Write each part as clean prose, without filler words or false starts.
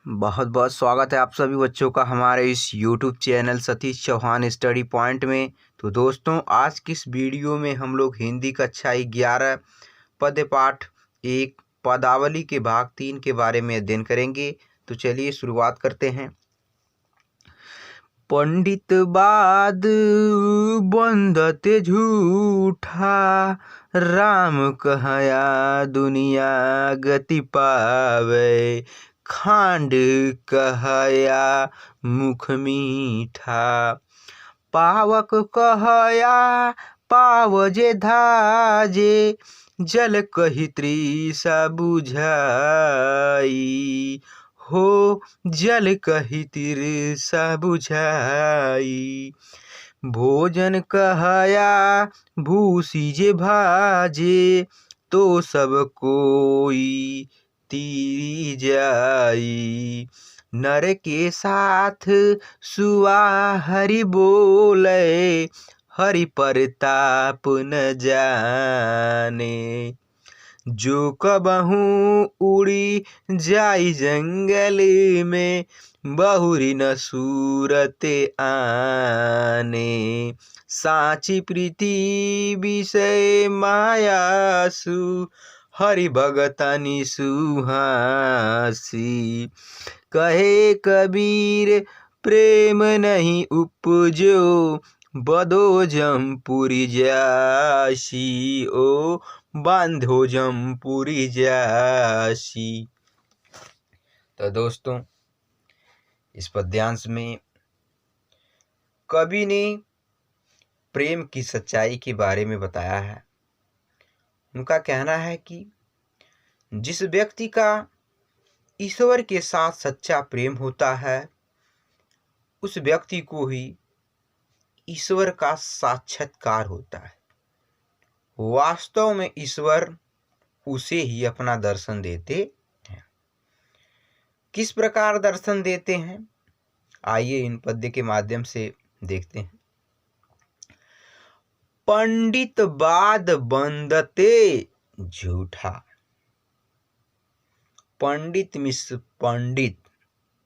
बहुत बहुत स्वागत है आप सभी बच्चों का हमारे इस YouTube channel Satish Chauhan study point में। तो दोस्तों, आज की इस वीडियो में हम लोग हिंदी कक्षा 11 पद्य पाठ 1 पदावली के भाग 3 के बारे में अध्ययन करेंगे। तो चलिए शुरुआत करते हैं। पंडित बाद बंदत झूठा, राम कहया दुनिया गति पावे। खांड कहया मुख मीठा, पावक कहया पावजे धाजे। जल कही तृषा बुझाई, हो जल कही तृषा बुझाई। भोजन कहया भूसी जे भाजे, तो सब कोई तीरी जाई। नर के साथ सुआ हरि बोले, हरि परताप न जाने। जो कबहू उड़ी जाई जंगल में, बहुरी न सूरत आने। साची प्रीति विषय मायासु, हरि भगतनि सुहासी। कहे कबीर प्रेम नहीं उपजो, बदो जमपुरी जासी। ओ बांधो जमपुरी जासी। तो दोस्तों, इस पद्यांश में कवि ने प्रेम की सच्चाई के बारे में बताया है। उनका कहना है कि जिस व्यक्ति का ईश्वर के साथ सच्चा प्रेम होता है, उस व्यक्ति को ही ईश्वर का साक्षात्कार होता है। वास्तव में ईश्वर उसे ही अपना दर्शन देते हैं। किस प्रकार दर्शन देते हैं, आइए इन पद्य के माध्यम से देखते हैं। पंडित बाद बंदते झूठा। पंडित मिस पंडित,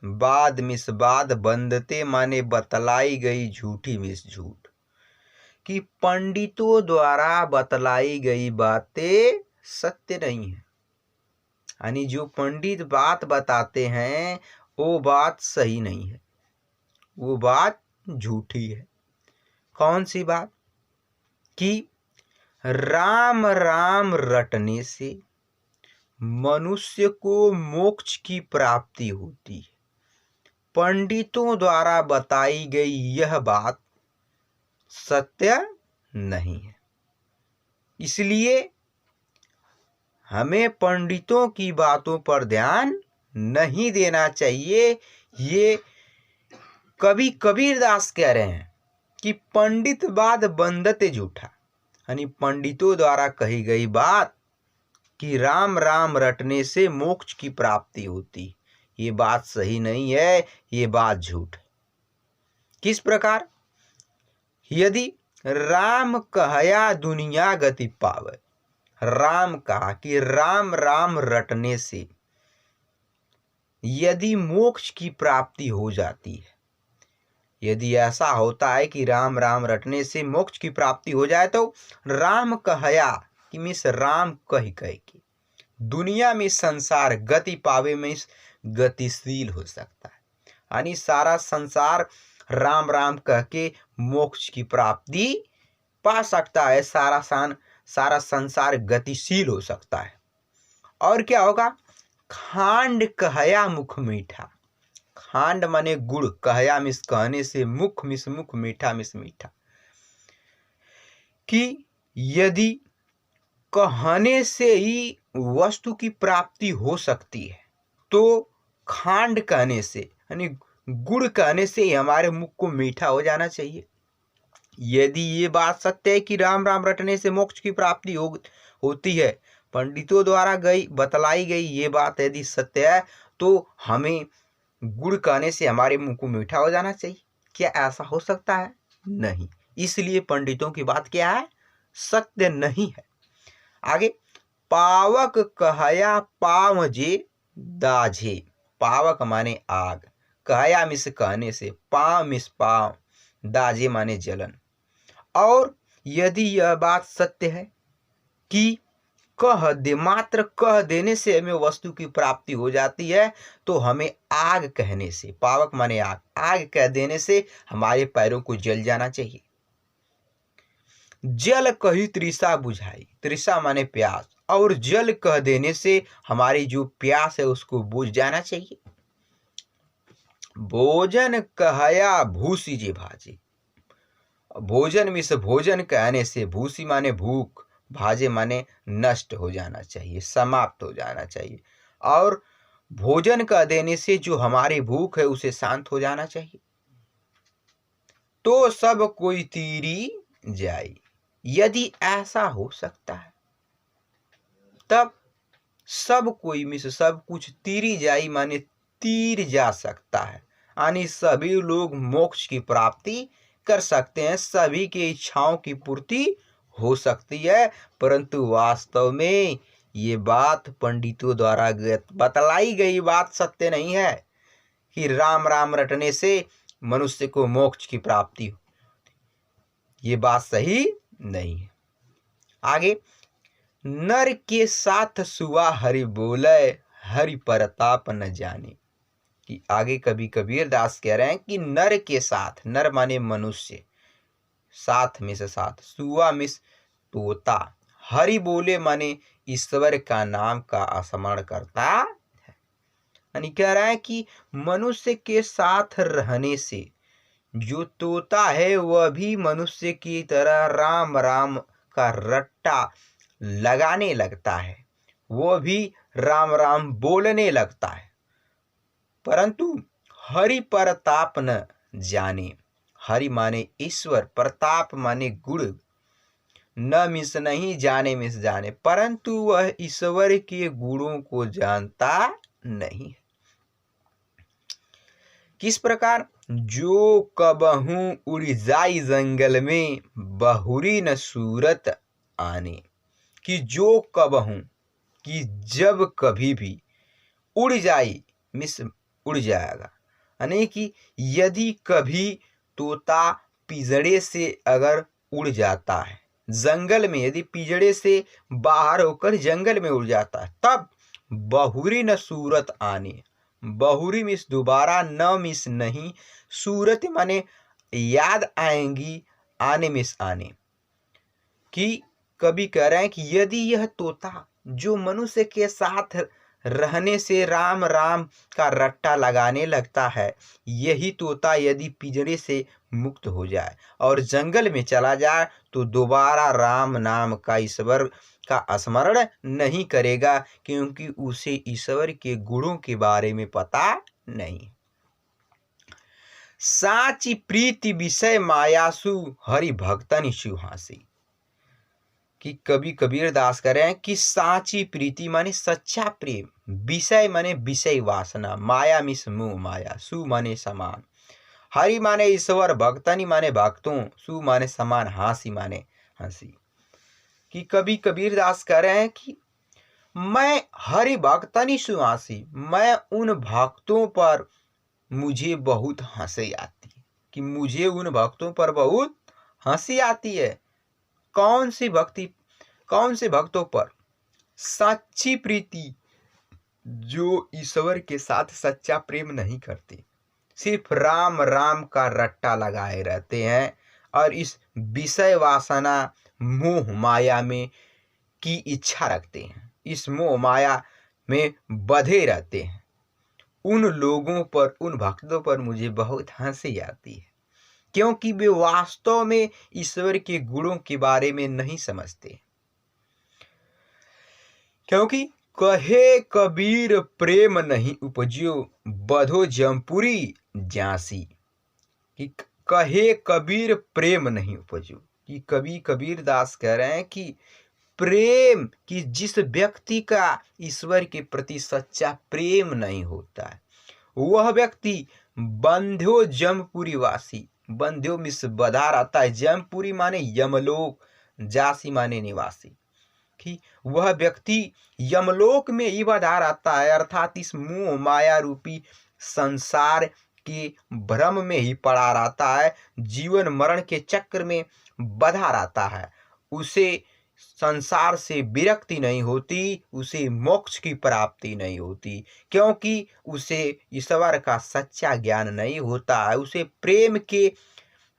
बाद मिस बाद, बंदते माने बतलाई गई झूठी मिस झूठ। कि पंडितों द्वारा बतलाई गई बातें सत्य नहीं है, यानी जो पंडित बात बताते हैं वो बात सही नहीं है, वो बात झूठी है। कौन सी बात? कि राम राम रटने से मनुष्य को मोक्ष की प्राप्ति होती है। पंडितों द्वारा बताई गई यह बात सत्य नहीं है। इसलिए हमें पंडितों की बातों पर ध्यान नहीं देना चाहिए। ये कवि कबीरदास कह रहे हैं कि पंडित बात बंदते झूठा, यानी पंडितों द्वारा कही गई बात कि राम राम रटने से मोक्ष की प्राप्ति होती, ये बात सही नहीं है, ये बात झूठ है। किस प्रकार? यदि राम कहया दुनिया गति पावे, राम कहा कि राम राम रटने से यदि मोक्ष की प्राप्ति हो जाती है, यदि ऐसा होता है कि राम राम रटने से मोक्ष की प्राप्ति हो जाए, तो राम कहया कि मिस राम कह के दुनिया में संसार गति पावे में गतिशील हो सकता है, यानी सारा संसार राम राम कह के मोक्ष की प्राप्ति पा सकता है। सारा संसार गतिशील हो सकता है। और क्या होगा? खांड कहया मुख मीठा। खांड माने गुड़, कहया मिस कहने से, मुख मिस मुख, मीठा मिस मीठा। कि यदि कहने से ही वस्तु की प्राप्ति हो सकती है, तो खांड कहने से यानी गुड़ कहने से ही हमारे मुख को मीठा हो जाना चाहिए। यदि ये बात सत्य है कि राम राम रटने से मोक्ष की प्राप्ति होती है, पंडितों द्वारा बतलाई गई ये बात यदि सत्य है, तो हमें गुड़ कहने से हमारे मुंह को मीठा हो जाना चाहिए। क्या ऐसा हो सकता है? नहीं। इसलिए पंडितों की बात क्या है? सत्य नहीं है। आगे, पावक कहया पावजे दाझे। पावक माने आग, कहया मिस कहने से, पाँव मिस पाँव, दाजे माने जलन। और यदि यह बात सत्य है कि कह दे, मात्र कह देने से हमें वस्तु की प्राप्ति हो जाती है, तो हमें आग कहने से, पावक माने आग, आग कह देने से हमारे पैरों को जल जाना चाहिए। जल कही तृषा बुझाई, तृषा माने प्यास, और जल कह देने से हमारी जो प्यास है उसको बुझ जाना चाहिए। भोजन कहया भूसी जे भाजे, भोजन मिस भोजन कहने से, भूसी माने भूख, भाजे माने नष्ट हो जाना चाहिए, समाप्त हो जाना चाहिए। और भोजन कह देने से जो हमारी भूख है उसे शांत हो जाना चाहिए। तो सब कोई तीरी जाई, यदि ऐसा हो सकता है तब सब कोई मिस सब कुछ तीरी जाई माने तीर जा सकता है, यानी सभी लोग मोक्ष की प्राप्ति कर सकते हैं, सभी की इच्छाओं की पूर्ति हो सकती है। परंतु वास्तव में ये बात पंडितों द्वारा बतलाई गई बात सत्य नहीं है कि राम राम रटने से मनुष्य को मोक्ष की प्राप्ति हो, ये बात सही नहीं है। आगे, नर के साथ सुआ हरि बोले, हरि परताप न जाने। कि आगे कभी कबीर दास कह रहे हैं कि नर के साथ, नर माने मनुष्य, साथ में से साथ, सुआ मिस तोता, हरि बोले माने ईश्वर का नाम का स्मरण करता है। यानी कह रहा है कि मनुष्य के साथ रहने से जो तोता है वह भी मनुष्य की तरह राम राम का रट्टा लगाने लगता है, वो भी राम राम बोलने लगता है, परंतु हरि परताप न जाने। हरि माने ईश्वर, प्रताप माने गुण, न मिस नहीं, जाने मिस जाने, परंतु वह ईश्वर के गुणों को जानता नहीं। किस प्रकार, जो कबहू उड़ जाई जंगल में, बहुरी न सूरत आने। कि जो कबहू, कि जब कभी भी, उड़ जाई मिस उड़ जाएगा, यानी कि यदि कभी तोता पिंजड़े से अगर उड़ जाता है, जंगल में यदि पिंजड़े से बाहर होकर जंगल में उड़ जाता है, तब बहुरी न सूरत आने, बहुरी मिस दोबारा, न मिस नहीं, सूरत माने याद आएंगी, आने मिस आने। कि कभी कह रहे हैं कि यदि यह तोता जो मनुष्य के साथ रहने से राम राम का रट्टा लगाने लगता है, यही तोता यदि पिंजरे से मुक्त हो जाए और जंगल में चला जाए तो दोबारा राम नाम का, ईश्वर का स्मरण नहीं करेगा, क्योंकि उसे ईश्वर के गुणों के बारे में पता नहीं। साची प्रीति विषय मायासु, हरि भक्तनि सुहासी। कि कभी कबीर दास कह रहे हैं कि साची प्रीति माने सच्चा प्रेम, विषय माने विषय वासना, माया मिस मोह माया, सु माने समान, हरि माने ईश्वर, भक्तनि माने भक्तों, सु माने समान, हासी माने हंसी। कि कभी कबीर दास कह रहे हैं कि मैं हरि भक्तनि सुहासी, मैं उन भक्तों पर मुझे बहुत हंसी आती है, कि मुझे उन भक्तों पर बहुत हंसी आती है। कौन सी भक्ति, कौन से भक्तों पर? सच्ची प्रीति, जो ईश्वर के साथ सच्चा प्रेम नहीं करते, सिर्फ राम राम का रट्टा लगाए रहते हैं और इस विषय वासना मोह माया में की इच्छा रखते हैं, इस मोह माया में बंधे रहते हैं। उन लोगों पर, उन भक्तों पर मुझे बहुत हंसी आती है, क्योंकि वे वास्तव में ईश्वर के गुणों के बारे में नहीं समझते। क्योंकि कहे कबीर प्रेम नहीं उपजियो, बधो जमपुरी झांसी। कि कहे कबीर प्रेम नहीं उपजो, कि कभी कबीर दास कह रहे हैं कि प्रेम, कि जिस व्यक्ति का ईश्वर के प्रति सच्चा प्रेम नहीं होता है, वह व्यक्ति बंध्यो जमपुरी वासी, बंध्यो मिस बधा रहता है, जमपुरी माने यमलोक, जासी माने निवासी, ठीक, वह व्यक्ति यमलोक में ही बंधा रहता है, अर्थात इस मोह माया रूपी संसार के भ्रम में ही पड़ा रहता है, जीवन मरण के चक्र में बंधा रहता है। उसे संसार से विरक्ति नहीं होती, उसे मोक्ष की प्राप्ति नहीं होती, क्योंकि उसे ईश्वर का सच्चा ज्ञान नहीं होता है, उसे प्रेम के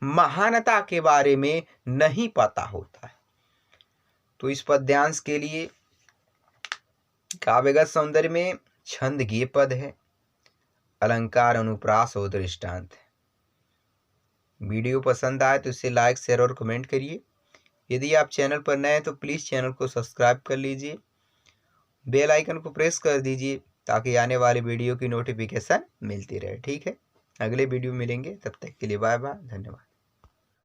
महानता के बारे में नहीं पता होता है। तो इस पद्यांश के लिए काव्यगत सौंदर्य में छंद गेय पद है, अलंकार, अनुप्रास और दृष्टांत है। वीडियो पसंद आए तो इसे लाइक, शेयर और कमेंट करिए। यदि आप चैनल पर नए हैं तो प्लीज़ चैनल को सब्सक्राइब कर लीजिए, बेल आइकन को प्रेस कर दीजिए ताकि आने वाले वीडियो की नोटिफिकेशन मिलती रहे। ठीक है, अगले वीडियो मिलेंगे, तब तक के लिए बाय बाय, धन्यवाद।